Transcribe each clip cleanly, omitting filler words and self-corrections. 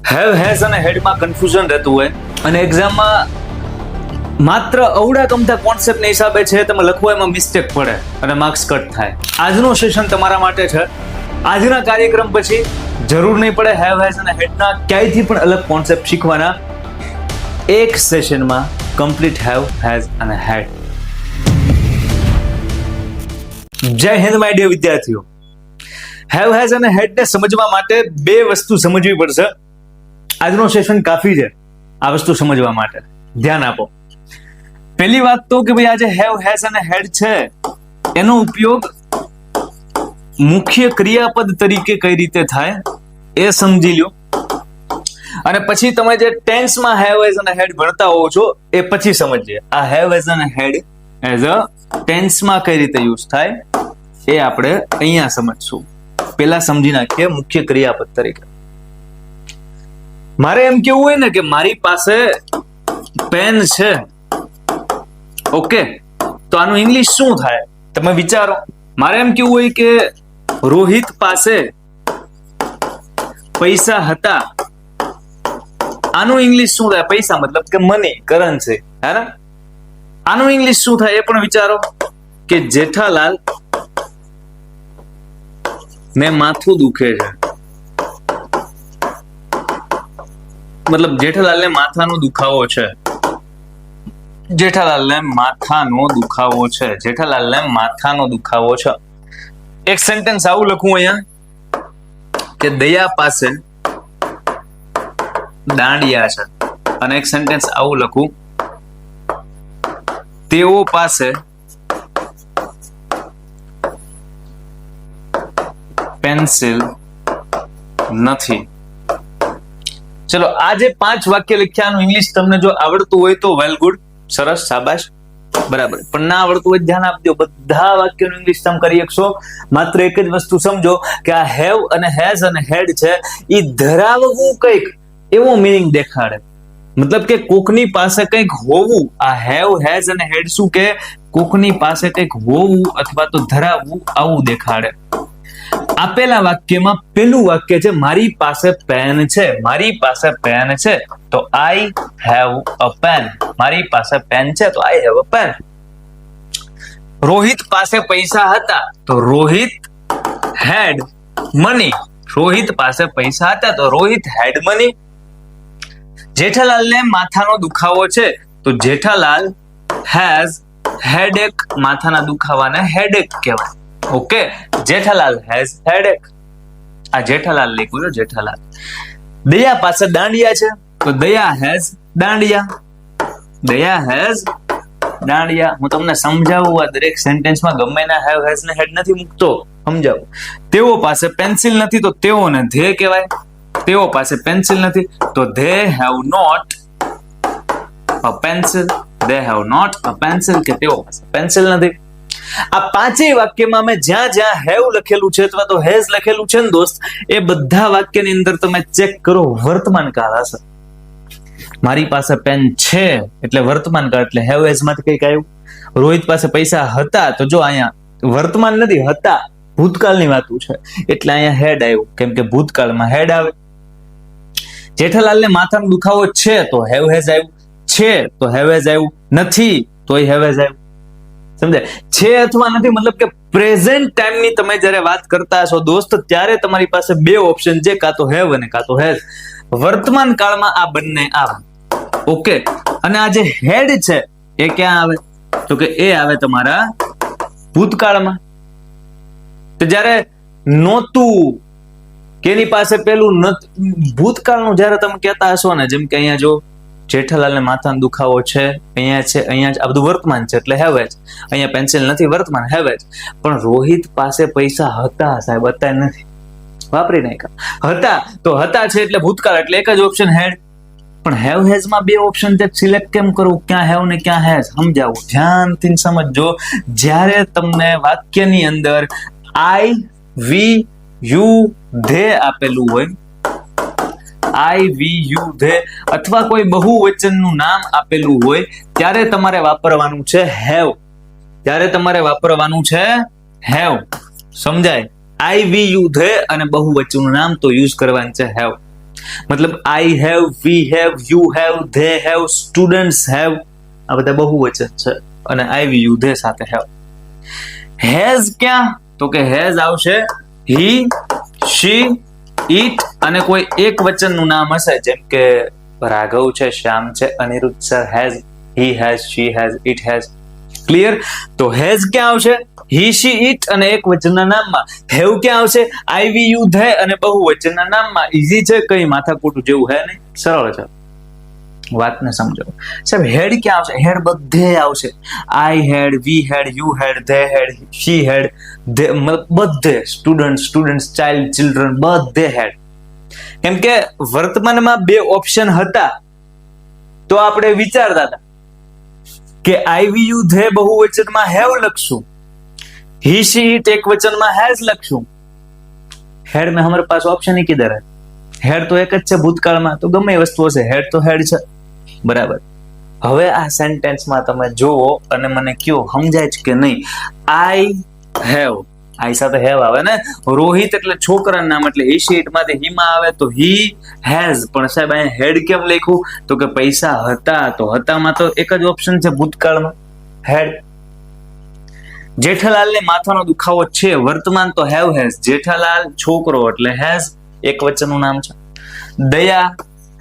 Have has અને હેડમાં confusion રહેતું હોય અને એક્ઝામમાં માત્ર અવડા કમતા કોન્સેપ્ટના હિસાબે છે તમે લખવો એમાં મિસ્ટેક પડે અને માર્ક્સ કટ થાય. આજનું સેશન તમારા માટે છે. આજના કાર્યક્રમ પછી જરૂર નહીં પડે હેવ હેઝ અને હેડના ક્યાંયથી પણ અલગ કોન્સેપ્ટ શીખવાના. એક સેશનમાં કમ્પ્લીટ હેવ હેઝ અને હેડ. જય હિન્દ માય ડિયર વિદ્યાર્થીઓ. હેવ હેઝ અને હેડને સમજવા માટે બે વસ્તુ સમજવી પડશે. આજનો સેશન કાફી છે આ વસ્તુ સમજવા માટે. ધ્યાન આપો. પહેલી વાત તો કે ભાઈ આજે હેવ હેઝ અને હેડ છે એનો ઉપયોગ મુખ્ય ક્રિયાપદ તરીકે કઈ રીતે થાય એ સમજી લો. અને પછી તમે જે ટેન્સમાં હેવ હેઝ અને હેડ ભણતા હોવો છો એ પછી સમજીએ. આ હેવ હેઝ અને હેડ એઝ અ ટેન્સમાં કઈ રીતે યુઝ થાય એ આપણે અહીંયા સમજશું. પહેલા સમજી નાખીએ મુખ્ય ક્રિયાપદ તરીકે. મારે એમ કેવું હોય ને કે મારી પાસે પેન છે, ઓકે, તો આનું ઇંગ્લિશ શું થાય તમે વિચારો. મારે એમ કેવું હોય કે રોહિત પાસે પૈસા હતા, આનું ઇંગ્લિશ શું થાય? પૈસા મતલબ કે મની, કરન્સી, હે ને? આનું ઇંગ્લિશ શું થાય એ પણ વિચારો. કે જેઠાલાલ ને માથું દુખે છે, મતલબ જેઠાલાલને માથાનો દુખાવો છે. જેઠાલાલને માથાનો દુખાવો છે. જેઠાલાલને માથાનો દુખાવો છે. એક સેન્ટેન્સ આવું લખું અહીંયા કે દયા પાસે દાંડિયા છે. અને એક સેન્ટેન્સ આવું લખું તેઓ પાસે પેન્સિલ નથી. ચલો આ જે 5 વાક્ય લખ્યાનું ઇંગ્લિશ તમને જો આવડતું હોય તો વેલ ગુડ, સરસ, શાબાશ, બરાબર. પણ ના આવડતું હોય ધ્યાન આપજો. બધા વાક્યનું ઇંગ્લિશ તમે કરી શકશો. માત્ર એક જ વસ્તુ સમજો કે આ હેવ અને હેઝ અને હેડ છે એ ધરાવવું કંઈક એવો મિનિંગ દેખાડે. મતલબ કે કોકની પાસે કંઈક હોવું. આ હેવ હેઝ અને હેડ શું કે કોકની પાસે કંઈક હોવું અથવા તો ધરાવવું આવું દેખાડે. આપેલા વાક્યમાં પેલું વાક્ય છે મારી પાસે પેન છે. મારી પાસે પેન છે તો આઈ હેવ અ પેન. મારી પાસે પેન છે તો I have a pen. Rohit પાસે પૈસા હતા તો રોહિત હેડ મની. રોહિત પાસે પૈસા હતા તો રોહિત હેડ મની. જેઠાલાલને માથાનો દુખાવો છે તો જેઠાલાલ હેઝ હેડેક. માથાના દુખાવાને હેડેક કહેવાય. Okay, Jethalal has headache. આ જેઠાલાલ લખ્યું છે, જેઠાલાલ. દયા પાસે દાંડિયા છે તો દયા હેઝ દાંડિયા. દયા હેઝ દાંડિયા. હું તમને સમજાવું આ દરેક સેન્ટેન્સમાં ગમે ના હેવ હેઝ ને હેડ નથી મૂકતો, સમજાવું. તેઓ પાસે પેન્સિલ નથી તો તેઓને ધે કહેવાય. તેઓ પાસે પેન્સિલ નથી તો they have not a pencil. They have not a pencil કે તેઓ પાસે પેન્સિલ નથી. આ પાંચેય વાક્યમાં મેં જ્યાં જ્યાં હેવ લખેલું છે અથવા તો હેઝ લખેલું છે ને દોસ્ત, એ બધા વાક્યની અંદર તમે ચેક કરો વર્તમાન કાળ હશે. મારી પાસે પેન છે એટલે વર્તમાન કાળ, એટલે હેવ હેઝ માંથી કઈક આવ્યું. રોહિત પાસે પૈસા હતા તો જો અહીંયા વર્તમાન નથી, હતા, ભૂતકાળની વાતું છે એટલે અહીંયા હેડ આવ્યું, કેમ કે ભૂતકાળમાં હેડ આવે. જેઠાલાલને માથાનો દુખાવો છે તો હેવ હેઝ આવ્યું. છે તો હેવ હેઝ આવ્યું. નથી તોય હેવ હેઝ આવ્યું. સમજાય? છે અથવા નથી મતલબ કે પ્રેઝન્ટ ટાઈમની તમે જ્યારે વાત કરતા હશો દોસ્ત ત્યારે તમારી પાસે બે ઓપ્શન છે, કાં તો હેવ અને કાં તો હેઝ. વર્તમાન કાળમાં આ બંને આવે. ઓકે, અને આ જે હેડ છે એ ક્યાં આવે તો કે એ આવે તમારા ભૂતકાળમાં. તો જ્યારે નહોતું કે એની પાસે પેલું ભૂતકાળનું જ્યારે તમે કહેતા હશો ને, જેમ કે અહીંયા જો જેઠાલાલને માથાનો દુખાવો છે, અહીંયા છે, અહીંયા આ બધું વર્તમાન છે એટલે હેવ હેઝ. અહીંયા પેન્સિલ નથી, વર્તમાન, હેવ હેઝ. પણ રોહિત પાસે પૈસા હતા સાહેબ, હતા નથી, વાપરી નાખ્યા. હતા તો હતા છે એટલે ભૂતકાળ, એટલે એક જ ઓપ્શન હેડ. પણ હેવ હેઝ માં બે ઓપ્શન છે, સિલેક્ટ કેમ કરવું? ક્યાં હેવ ને ક્યાં હેઝ સમજાવું. ધ્યાનથી સમજજો. જ્યારે તમને વાક્યની અંદર આઈ, વી, યુ, ધે આપેલું હોય, આઈ, વી, યુ, ધે અથવા કોઈ બહુવચનનું નામ આપેલું હોય ત્યારે તમારે વાપરવાનું છે હેવ. ત્યારે તમારે વાપરવાનું છે હેવ. સમજાય? આઈ, વી, યુ, ધે અને બહુવચનનું નામ તો યુઝ કરવાનું છે હેવ. મતલબ I have, we have, you have, they have, students have, આ બધા બહુવચન છે અને આઈ, વી, યુ, ધે સાથે હેવ. હેઝ ક્યાં? તો કે હેઝ આવશે હી, શી, ઇટ અને કોઈ એક વચનનું નામ હશે, જેમ કે રાઘવ છે, શ્યામ છે, Aniruddh sir has, he has, she has, it has. Clear? તો હેઝ ક્યાં આવશે? હી, શી, ઇટ અને એક વચનના નામમાં. હેવ ક્યાં આવશે? આઈ, વી, યુ, ધે અને બહુવચનના નામમાં. ઈઝી છે, કઈ માથાકૂટ જેવું હે નહીં, સરળ છે. વાતને સમજો. સાહેબ હેડ ક્યાં આવશે? હેડ બધે આવશે. આઈ હેડ, વી હેડ, યુ હેડ, ધે હેડ, શી હેડ, બધે. સ્ટુડન્ટ, ચાઇલ્ડ, ચિલ્ડ્રન, બધે હેડ. કેમ કે વર્તમાનમાં બે ઓપ્શન હતા તો આપણે વિચારતા હતા કે આઈ, વી, યુ, ધે બહુવચનમાં હેવ લખશું, ही शी इट एक वचन में हैज लखशुं. हेड में हमारे पास ऑप्शन ही किधर है? हेड तो एक ज छे भूतकाळ में, तो गમે वस्तु हशे हेड तो हेड छे. बराबर. હવે આ સેન્ટેન્સ માં તમે જોવો અને મને કયો સમજાય છે કે નહીં. આઈ હેવ, આઈ સાથે હેવ આવે ને. રોહિત એટલે છોકરાનું નામ એટલે હી શી ઇટ માંથી હી માં આવે તો હી હેઝ. પણ સાહેબ અહીંયા હેડ કેમ લખ્યું? તો કે પૈસા હતા, તો હતામાં તો એક જ ઓપ્શન છે ભૂતકાળમાં, હેડ. જેઠાલાલ ને માથાનો દુખાવો છે, વર્તમાન તો હેવ હેઝ. જેઠાલાલ છોકરો એટલે હેઝ, એક વચનનું નામ છે. દયા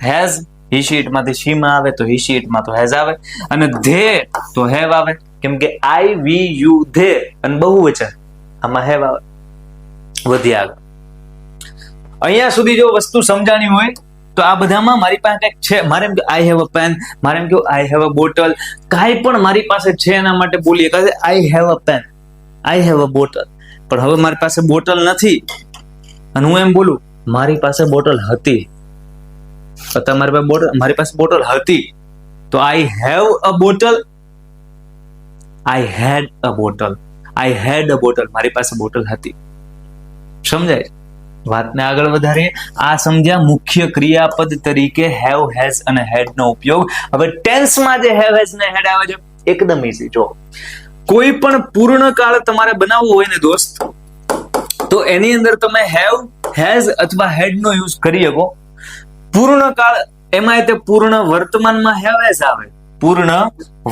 હેઝ, હી શી ઇટ માંથી શી માં આવે તો હી શી ઇટ માં તો હેઝ આવે. અને ધે તો હેવ આવે, કેમ કે આઈ, વી, યુ, ધે અને બહુવચન, આમાં હેવ આવે. વધી આગળ. અહીંયા સુધી જો વસ્તુ સમજાણી હોય તો આ બધામાં મારી પાસે કંઈક છે. મારે એમ કે આઈ હેવ અ પેન, મારે એમ કે આઈ હેવ અ બોટલ, કાંઈ પણ મારી પાસે છે એના માટે બોલીએ કે I have a pen, I have a bottle. પણ હવે મારી પાસે બોટલ નથી અને હું એમ બોલું મારી પાસે બોટલ હતી, મારી પાસે બોટલ હતી, તો I have a bottle, I had a bottle, I had a bottle, મારી પાસે બોટલ હતી. સમજાય? વાતને આગળ વધારીએ. આ સમજ્યા મુખ્ય ક્રિયાપદ તરીકે હેવ, હેઝ અને હેડ નો ઉપયોગ. હવે ટેન્સમાં જે હેવ, હેઝ ને હેડ આવે છે એકદમ ઈઝી. જો કોઈ પણ પૂર્ણ કાળ તમારે બનાવવો હોય ને દોસ્ત, તો એની અંદર તમે હેવ, હેઝ અથવા હેડ નો યુઝ કરી શકો. પૂર્ણ કાળ એમાં તે પૂર્ણ વર્તમાનમાં હેવ, હેઝ આવે, પૂર્ણ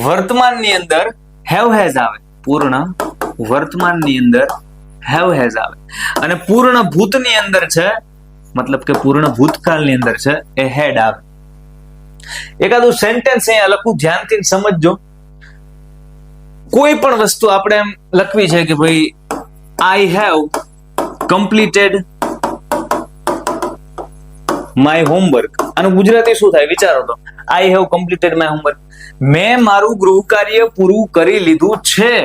વર્તમાનની અંદર હેવ, હેઝ આવે, પૂર્ણ વર્તમાનની અંદર હેવ, હેઝ આવે. અને પૂર્ણ ભૂતની અંદર છે, મતલબ કે પૂર્ણ ભૂતકાળની અંદર છે, એ હેડ આવે. એકાદું સેન્ટેન્સ અહીંયા લખું, ધ્યાનથી સમજજો. કોઈ પણ વસ્તુ આપણે એમ લખવી છે કે ભાઈ I have completed my homework. આનું ગુજરાતી શું થાય વિચારો તો. I have completed my homework, મેં મારું ગૃહ કાર્ય પૂરું કરી લીધું છે.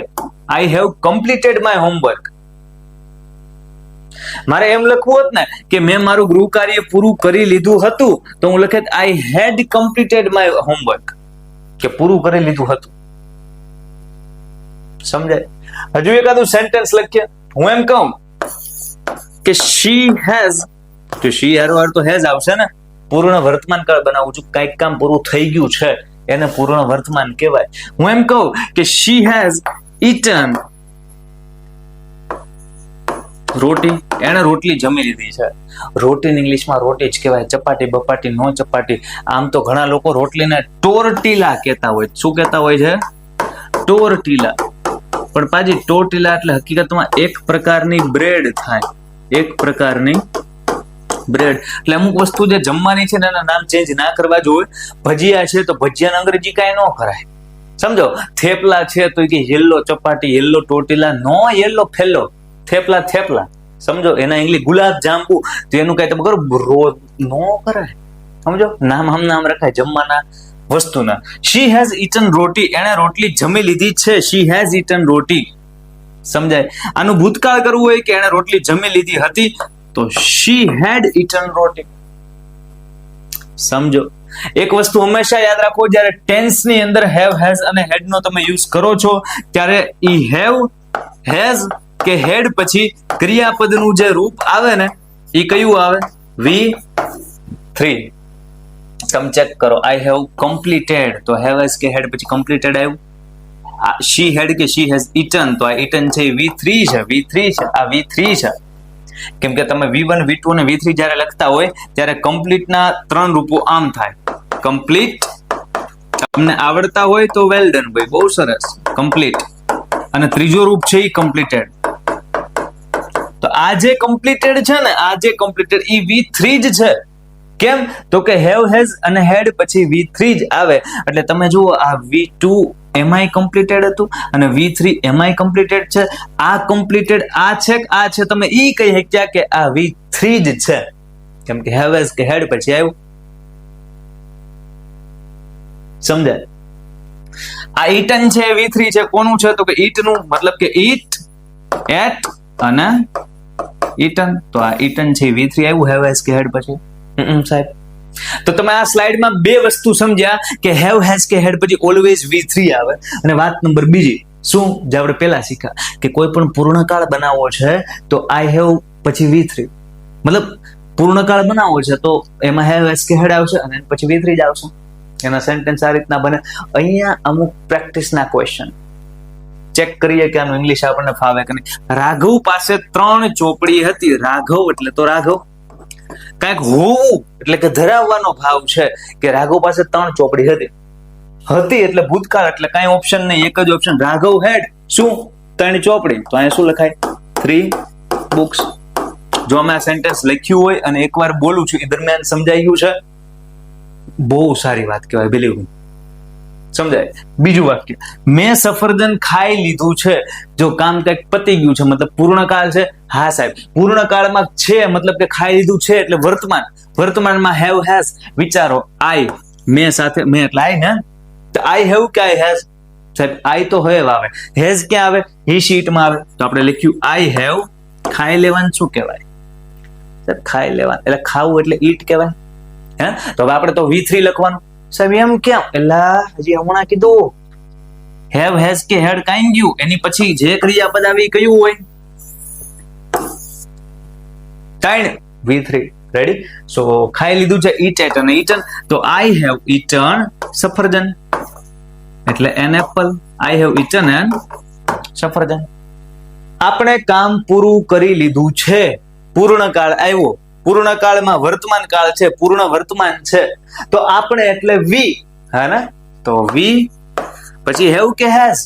I have completed my homework. મારે એમ લખવું હોત ને કે મેં મારું ગૃહ કાર્ય પૂરું કરી લીધું હતું, તો હું લખે આઈ હેડ કમ્પ્લીટેડ માય હોમવર્ક, કે પૂરું કરી લીધું હતું. સમજાય? હજુ એકાદું સેન્ટેન્સ લખીએ. હું એમ કહું કે શી હેઝ, તો શી હેર તો હેઝ આવશે ને. પૂર્ણ વર્તમાન કાળ બનાવું છું, કઈક કામ પૂરું થઈ ગયું છે એને પૂર્ણ વર્તમાન કહેવાય. હું એમ કહું કે શી હેઝ ઈટન રોટી, એને રોટલી જમી લીધી છે. રોટી ઇંગ્લિશમાં રોટી જ કહેવાય, ચપાટી બપાટી નો ચપાટી. આમ તો ઘણા લોકો રોટલીને ટોરટીલા કહેતા હોય. શું કહેતા હોય છે? ટોરટીલા. પણ પાજી ટોરટીલા એટલે હકીકતમાં એક પ્રકારની બ્રેડ થાય, એક પ્રકારની બ્રેડ. એટલે અમુક વસ્તુ જે જમવાની છે ને એના નામ ચેન્જ ના કરવા જોઈએ. ભજીયા છે તો ભજીયાને અંગ્રેજી કાંઈ ન કરાય. સમજો? થેપલા છે તો કે યેલો ચપાટી, યેલો ટોરટીલા, નો યેલો ફેલો, થેપલા થેપલા. સમજો? એના ઇંગ્લિશ ગુલાબ જાંબુ, તો એનું કઈ તમે કરો રોજ નો કરાય. સમજો? નામ હમ નામ રખાય જમવાના વસ્તુના. શી હેઝ ઈટન રોટી, એને રોટલી જમી લીધી છે. શી હેઝ ઈટન રોટી. સમજાય? આનું ભૂતકાળ કરવું હોય કે એને રોટલી જમી લીધી હતી, તો શી હેડ ઈટન રોટી. સમજો? એક વસ્તુ હંમેશા યાદ રાખો, જ્યારે ટેન્સ ની અંદર હેવ, હેઝ અને હેડ નો તમે યુઝ કરો છો ત્યારે ઈ હેવ, હેઝ કે હેડ પછી ક્રિયાપદનું જે રૂપ આવે ને એ કયું આવે? V3. તમે ચેક કરો. આઈ હેવ કમ્પ્લીટેડ, તો હેવ, હેઝ કે હેડ પછી કમ્પ્લીટેડ આવ્યું. શી હેડ કે શી હેઝ ઈટન, તો આ ઈટન છે V3 છે, V3 છે, આ V3 છે. કેમ કે તમે V1 V2 અને V3 જ્યારે લખતા હોય ત્યારે કમ્પ્લીટના 3 રૂપો આમ થાય. કમ્પ્લીટ તમને આવડતા હોય તો વેલ ડન ભાઈ, બહુ સરસ. કમ્પ્લીટ અને ત્રીજો રૂપ છે એ કમ્પ્લીટેડ. તો આ જે કમ્પ્લીટેડ છે ને, આ જે કમ્પ્લીટેડ એ V3 જ છે. કેમ તો કે હેવ હેઝ અને હેડ પછી V3 જ આવે. એટલે તમે જુઓ આ V2 એમાંય કમ્પ્લીટેડ હતું અને V3 એમાંય કમ્પ્લીટેડ છે. આ કમ્પ્લીટેડ આ છે કે આ છે, તમે ઈ કહી શક્યા કે આ V3 જ છે, કેમ કે હેવ હેઝ કે હેડ પછી આવ્યું. સમજાય? આ ઈટન છે V3 છે, કોનું છે તો કે ઈટ નું, મતલબ કે ઈટ, એટ અને ઈટન. તો આ ઈટન છે V3 આવ્યું હેવ હેઝ કે હેડ પછી. સાહેબ, તો તમે આ સ્લાઇડમાં બે વસ્તુ સમજ્યા કે હેવ હેઝ કે હેડ પછી ઓલવેઝ V3 આવે. અને વાત નંબર બીજી શું, જે આપણે પેલા શીખ્યા કે કોઈ પણ પૂર્ણકાળ બનાવવો છે તો આઈ હેવ પછી V3, મતલબ પૂર્ણકાળ બનાવવો છે તો એમાં હેવ હેઝ કે હેડ આવશે અને પછી V3 જ આવશે. એના સેન્ટેન્સ આ રીતના બને. અહીંયા અમુક પ્રેક્ટિસના ક્વેશ્ચન ચેક કરીએ કે આનું ઇંગ્લિશ આપણને ફાવે કે નહીં. રાઘવ પાસે 3 ચોપડી હતી. રાઘવ એટલે તો રાઘવ, કાંઈક હોવું એટલે કે ધરાવવાનો ભાવ છે કે રાઘવ પાસે 3 ચોપડી હતી એટલે ભૂતકાળ એટલે કાંઈ ઓપ્શન નહીં, એક જ ઓપ્શન. રાઘવ હેડ શું 3 ચોપડી, તો અહીંયા શું લખાય 3 books. જો અમે આ સેન્ટેન્સ લખ્યું હોય અને એકવાર બોલું છું એ દરમિયાન સમજાઈ ગયું છે, બહુ સારી વાત કહેવાય, બિલીવ મી. સમજાય? બીજું વાક્ય, મેં સફરજન ખાઈ લીધું છે. જો કામ કંઈક પતી ગયું છે, મતલબ પૂર્ણકાળ છે. હા સાહેબ, પૂર્ણકાળમાં છે મતલબ કે ખાઈ લીધું છે એટલે વર્તમાન. વર્તમાનમાં હેવ હેઝ. વિચારો, આઈ મેં સાથે, મેં એટલે આઈ ને, તો આઈ હેવ કે આઈ હેઝ? સાહેબ આઈ તો હેવ આવે, હેઝ ક્યાં આવે? હી શીટમાં આવે. તો આપણે લખ્યું આઈ હેવ. ખાઈ લેવાનું શું કહેવાય? સાહેબ ખાઈ લેવાનું એટલે ખાવું એટલે ઈટ કહેવાય. હે, તો હવે આપણે તો V3 લખવાનું. સાહેબ એમ કેમ? એલા હજી હમણાં કીધું હેવ હેઝ કે હેડ કાઈ ગયું, એની પછી જે ક્રિયાપદ આવી કયું હોય? કાઈ V3. રેડી? સો ખાઈ લીધું છે ઈટ એટ અને ઈટન. તો આઈ હેવ ઈટન સફરજન એટલે an apple. I have eaten an સફરજન. આપણે કામ પૂરું કરી લીધું છે. પૂર્ણકાળ આવ્યો. પૂર્ણકાળમાં વર્તમાન કાળ છે, પૂર્ણ વર્તમાન છે, તો આપણે એટલે વી. હા ને? તો વી પછી હેવ કે હેઝ?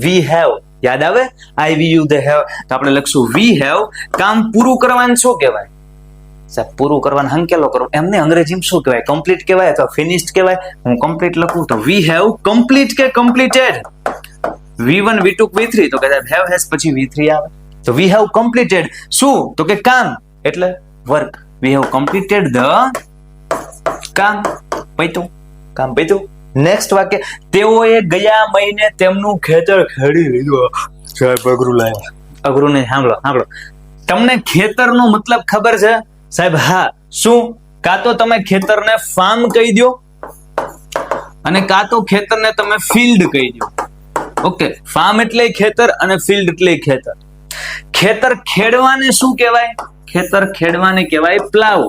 We have. યાદ આવે? આઈ વી યુ ધે હેવ. તો આપણે લખશું વી હેવ. કામ પૂરું કરવાનું શું કહેવાય? સાહેબ પૂરું કરવાનું હંકેલો કરો એમને અંગ્રેજીમાં શું કહેવાય? કમ્પ્લીટ કહેવાય અથવા ફિનિશ્ડ કહેવાય? હું કમ્પ્લીટ લખું તો વી હેવ કમ્પ્લીટ કે કમ્પ્લીટેડ? V1 V2 V3 તો કે હેવ હેઝ પછી V3 આવે. તો વી હેવ કમ્પ્લીટેડ શું? તો કે કામ એટલે work. We have completed the કામ. પૈતું કામ પૈતું. નેક્સ્ટ વાક્ય, તેઓએ ગયા મહિને તેમનું ખેતર ખેડી લીધું. સાહેબ અઘરું લાવ્યા. અઘરું નહીં, સાંભળો સાંભળો. તમને ખેતરનો મતલબ ખબર છે? સાહેબ હા. શું? કાં તો તમે ખેતરને ફાર્મ કહી દો અને કાં તો ખેતરને તમે ફિલ્ડ કહી દો. ઓકે, ફાર્મ એટલે ખેતર અને ફિલ્ડ એટલે ખેતર. ખેતર ખેડવાને શું કહેવાય? ખેતર ખેડવાને કહેવાય પ્લાવ.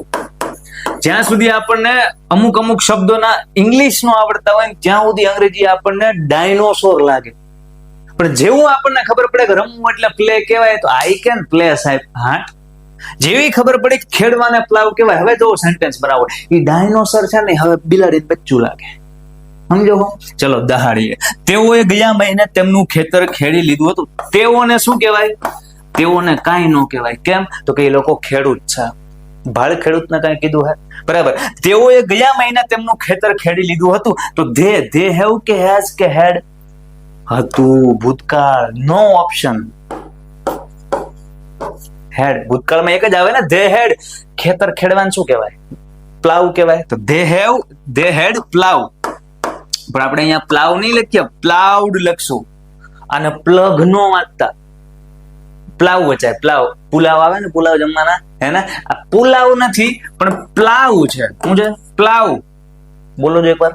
જ્યાં સુધી આપણને અમુક અમુક શબ્દોના ઇંગ્લિશ નો આવડતા હોય ત્યાં સુધી અંગ્રેજી આપણને ડાયનોસોર લાગે. પણ જેવું આપણને ખબર પડે કે રમવું એટલે પ્લે કહેવાય તો આઈ કેન પ્લે સાહેબ. હા, જેવી ખબર પડી ખેડવાને પ્લાવ કહેવાય, હવે જો સેન્ટેન્સ બનાવો એ ડાયનોસર છે ને હવે બિલાડી બચ્ચું લાગે. સમજો? ચલો દહાડીએ. તેઓએ ગયા મહિને તેમનું ખેતર ખેડી લીધું હતું. તેઓને શું કહેવાય? તેઓને કાંઈ ન કહેવાય. કેમ? તો કે એ લોકો ખેડૂત છે. ભાળ ખેડૂતને કાંઈ કીધું હે? બરાબર. તેઓએ ગયા મહિને તેમનું ખેતર ખેડી લીધું હતું. તો ધે હેવ કે હેઝ કે હેડ? હતું. ભૂતકાળ. નો ઓપ્શન. હેડ. ભૂતકાળમાં એક જ આવે ને, ધે હેડ. ખેતર ખેડવાનું શું કહેવાય? પ્લાવ કહેવાય. તો ધે હેડ પ્લાવ. પણ આપણે અહીંયા પ્લાવ નહીં લખીએ, પ્લાઉડ લખશું. અને પ્લગ નો વાંચતા, પ્લાવ વચાય. પ્લાવ પુલાવ આવે ને, પુલાવ જમવાના હે ને, આ પુલાવ નથી પણ પ્લાવ છે. શું છે? પ્લાવ. બોલો જો એકવાર.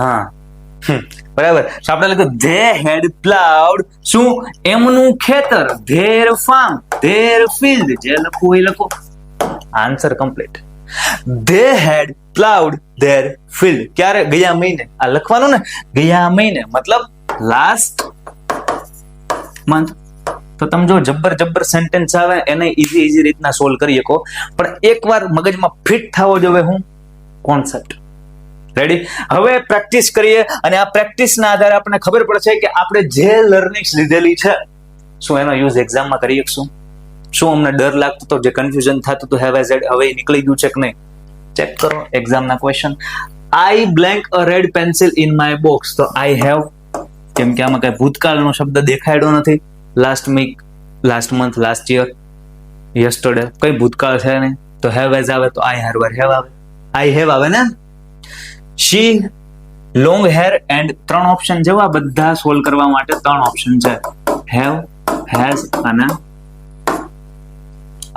હા બરાબર. આપણે લખ્યું ધે હેડ પ્લાઉડ. શું? એમનું ખેતર. Their farm, their field. જે લખવું એ લખો. Answer complete. They had ploughed their field. ક્યારે? ગયા મહિને. આ લખવાનું ને, ગયા મહિને મતલબ લાસ્ટ મંથ. તો તમે જો જબ્બર સેન્ટેન્સ આવે એને ઈઝી રીતના સોલ્વ કરી શકો, પણ એકવાર મગજમાં ફિટ થવો જોઈએ હું કોન્સેપ્ટ. રેડી? હવે પ્રેક્ટિસ કરીએ અને આ પ્રેક્ટિસના આધારે આપણને ખબર પડશે કે આપણે જે લર્નિંગ્સ લીધેલી છે શું એનો યુઝ એક્ઝામમાં કરી શકશું. શું અમને ડર લાગતો હતો, જે કન્ફ્યુઝન થતું હતું હેવ એઝ હવે નીકળી ગયું છે કે નહીં? ચેક કરો એક્ઝામના question. I blank a red pencil in my box. તો આઈ હેવ, કેમ કે આમાં કઈ ભૂતકાળનો શબ્દ દેખાડ્યો નથી. Last week, last month, last year, yesterday, કઈ ભૂતકાળ છે નહીં. તો હેવ એઝ આવે તો આઈ હેવ આવે, આઈ હેવ આવે ને. શી લોંગ હેર એન્ડ 3 ઓપ્શન જેવા બધા સોલ્વ કરવા માટે 3 ઓપ્શન છે. હેવ, હેઝ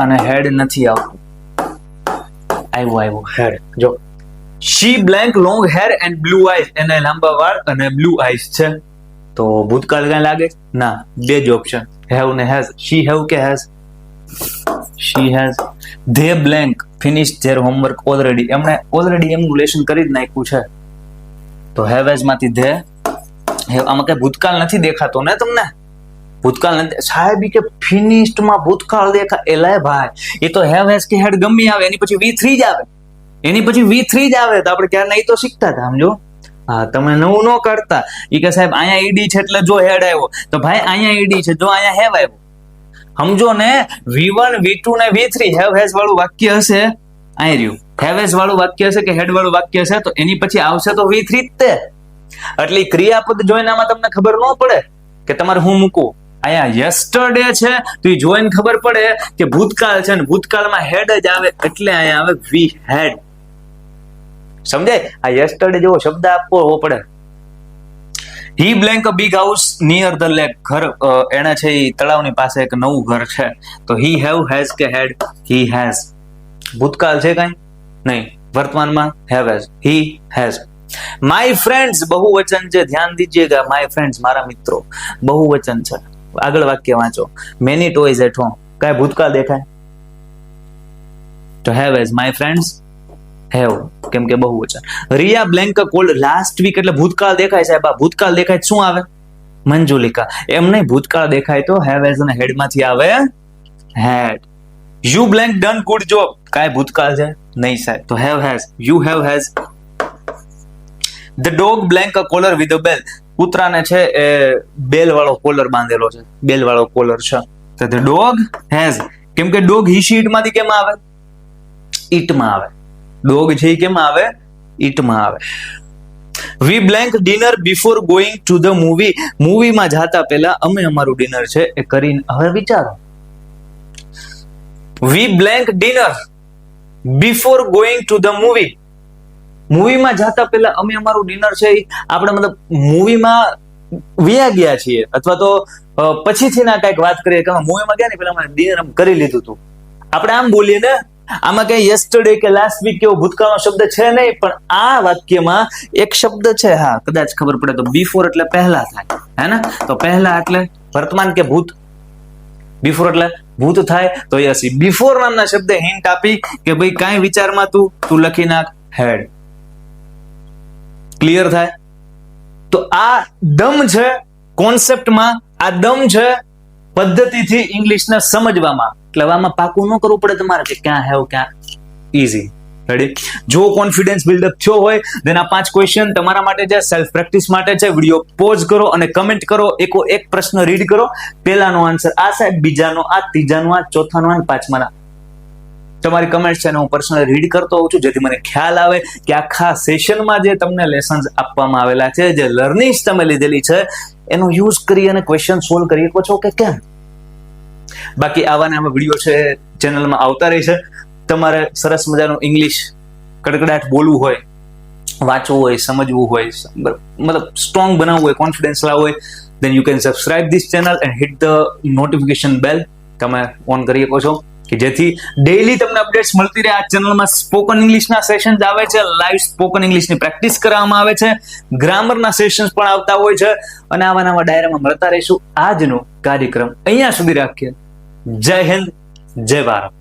અને હેડ નથી આવતું. આવ્યું હેડ. જો she blank long hair and blue eyes, એને લાંબા વાળ અને બ્લુ આઈઝ છે. તો ભૂતકાળ કઈ લાગે ના, બે જ ઓપ્શન હેવ ને હેઝ. શી હેવ કે has? She has. They blank finish their homework already, એમણે ઓલરેડી એમનું લેશન કરી જ નાખ્યું છે. તો હેવ એઝ માંથી ધે હેવ. આમાં કઈ ભૂતકાળ નથી દેખાતો ને તમને? ભૂતકાળ નથી સાહેબ કે ફિનિશ્ડ માં ભૂતકાળ દેખાય. એલાય ભાઈ, એ તો હેવ હેઝ કે હેડ ગમી આવે, એની પછી V3 જ આવે, એની પછી V3 જ આવે. તો આપણે ક્યારે નહીં તો શીખતા હતા સમજો. હા, તમે નવું ન કરતા. એ કે સાહેબ અહીંયા ઈડી છે એટલે જો હેડ આવ્યો, તો ભાઈ અહીંયા ઈડી છે જો અહીંયા હેવ આવ્યો. સમજો ને, V1 V2 ને V3 હેવ હેઝ વાળું વાક્ય હશે, અહીં રહ્યું હેવ હેઝ વાળું વાક્ય હશે કે હેડ વાળું વાક્ય હશે, તો એની પછી આવશે તો V3 જ તે. એટલે ક્રિયાપદ જોઈને આમાં તમને ખબર ન પડે કે તમારે હું મૂકવું. અહીંયા યસ્ટરડે છે તો એ જોઈને ખબર પડે કે ભૂતકાળ છે ને ભૂતકાળમાં હેડ જ આવે, એટલે અહીંયા આવે વી હેડ. સમજાય? આ યસ્ટરડે જેવો શબ્દ આપવો પડે. He blank a big house near the lake. ઘર એને છે એ તળાવની પાસે એક નવું ઘર છે. તો હી હેવ, હેઝ કે હેડ? He has. ભૂતકાળ છે કઈ નહીં, વર્તમાનમાં have has, he has. My friends બહુવચન છે, ધ્યાન દીजिएगा. માય ફ્રેન્ડ્સ મારા મિત્રો બહુવચન છે. આગળ વાક્ય વાંચો. મેની ટોયઝ એટ હોમ, કઈ ભૂતકાળ દેખાય? તો have has. My friends have, કેમ કે બહુવચન. Riya blank called last week, એટલે ભૂતકાળ દેખાય સાહેબ. આ ભૂતકાળ દેખાય શું આવે? મંજુલિકા. એમ નહીં, ભૂતકાળ દેખાય તો હેવ હેઝ અને હેડ માંથી આવે had. You blank done good job, કાંઈ ભૂતકાળ છે નહીં સાહેબ, તો have has. You have has. The dog blank a collar with a bell. કૂતરાને છે એ બેલ વાળો કોલર બાંધેલો છે, બેલ વાળો કોલર છે. તો ધ ડોગ હેઝ, કેમ કે ડોગ હી શી ઈટ માંથી કેમ આવે? ઈટમાં આવે. ડોગ છે એ કેમ આવે? ઈટમાં આવે. We blank dinner before going to the movie. મૂવીમાં જાતા પહેલા અમે અમારું ડિનર છે એ કરીને. હવે વિચારો, we blank dinner before going to the movie. મૂવીમાં જાતા પહેલા અમે અમારું ડિનર છે આપણે મતલબ મૂવીમાં વ્યા ગયા છીએ, અથવા તો પછીથી ના કઈક વાત કરીએ કે મૂવીમાં ગયા ને પેલા અમે ડિનર કરી લીધું હતું. આપણે આમ બોલીએ ને, આમાં કઈ યસ્ટરડે કે લાસ્ટ વીક કેવો ભૂતકાળનો શબ્દ છે નહીં, પણ આ વાક્યમાં એક શબ્દ છે. હા, કદાચ ખબર પડે તો બિફોર એટલે પહેલા થાય, હે ને? તો પહેલા એટલે વર્તમાન કે ભૂત? બિફોર એટલે ભૂત થાય. તો યસ, બિફોર નામના શબ્દે હિન્ટ આપી કે ભાઈ કાંઈ વિચારમાં તું લખી નાખ હેડ. ક્લિયર થાય? તો આ દમ છે કોન્સેપ્ટમાં, આ દમ છે પદ્ધતિથી ઇંગ્લિશને સમજવામાં. એટલે આમાં પાકું ન કરવું પડે તમારે કે ક્યાં હેવ ક્યાં ઈઝી. રેડી? જો કોન્ફિડન્સ બિલ્ડઅપ થયો હોય દેન આ 5 ક્વેશ્ચન તમારા માટે છે, સેલ્ફ પ્રેક્ટિસ માટે છે. વિડીયો પોઝ કરો અને કમેન્ટ કરો, એક પ્રશ્ન રીડ કરો. પહેલાનો આન્સર આ સાહેબ, બીજાનો આ, ત્રીજાનો આ, ચોથાનો આ, પાંચમાના. તમારી કમેન્ટ છે ને હું પર્સનલી રીડ કરતો હોઉં છું, જેથી મને ખ્યાલ આવે કે આખા સેશનમાં જે તમને લેસન્સ આપવામાં આવેલા છે, જે લર્નિંગ્સ તમે લીધેલી છે, એનો યુઝ કરી અને ક્વેશ્ચન સોલ્વ કરી શકો છો કે કેમ. બાકી આવા વિડીયો છે ચેનલમાં આવતા રહે છે. તમારે સરસ મજાનું ઇંગ્લિશ કડકડાટ બોલવું હોય, વાંચવું હોય, સમજવું હોય, મતલબ સ્ટ્રોંગ બનાવવું હોય, કોન્ફિડન્સ લાવવું હોય, then you can subscribe this channel and hit the notification bell. તમે ઓન કરી શકો છો કે જેથી ડેઈલી તમને અપડેટ્સ મળતી રહે. આ ચેનલમાં સ્પોકન ઇંગ્લિશના સેશન્સ આવે છે, લાઈવ સ્પોકન ઇંગ્લિશની પ્રેક્ટિસ કરવામાં આવે છે, ગ્રામરના સેશન્સ પણ આવતા હોય છે, અને આવા નવા ડાયરામાં મળતા રહીશું. આજનો કાર્યક્રમ અહીંયા સુધી રાખીએ. જય હિન્દ, જય ભારત.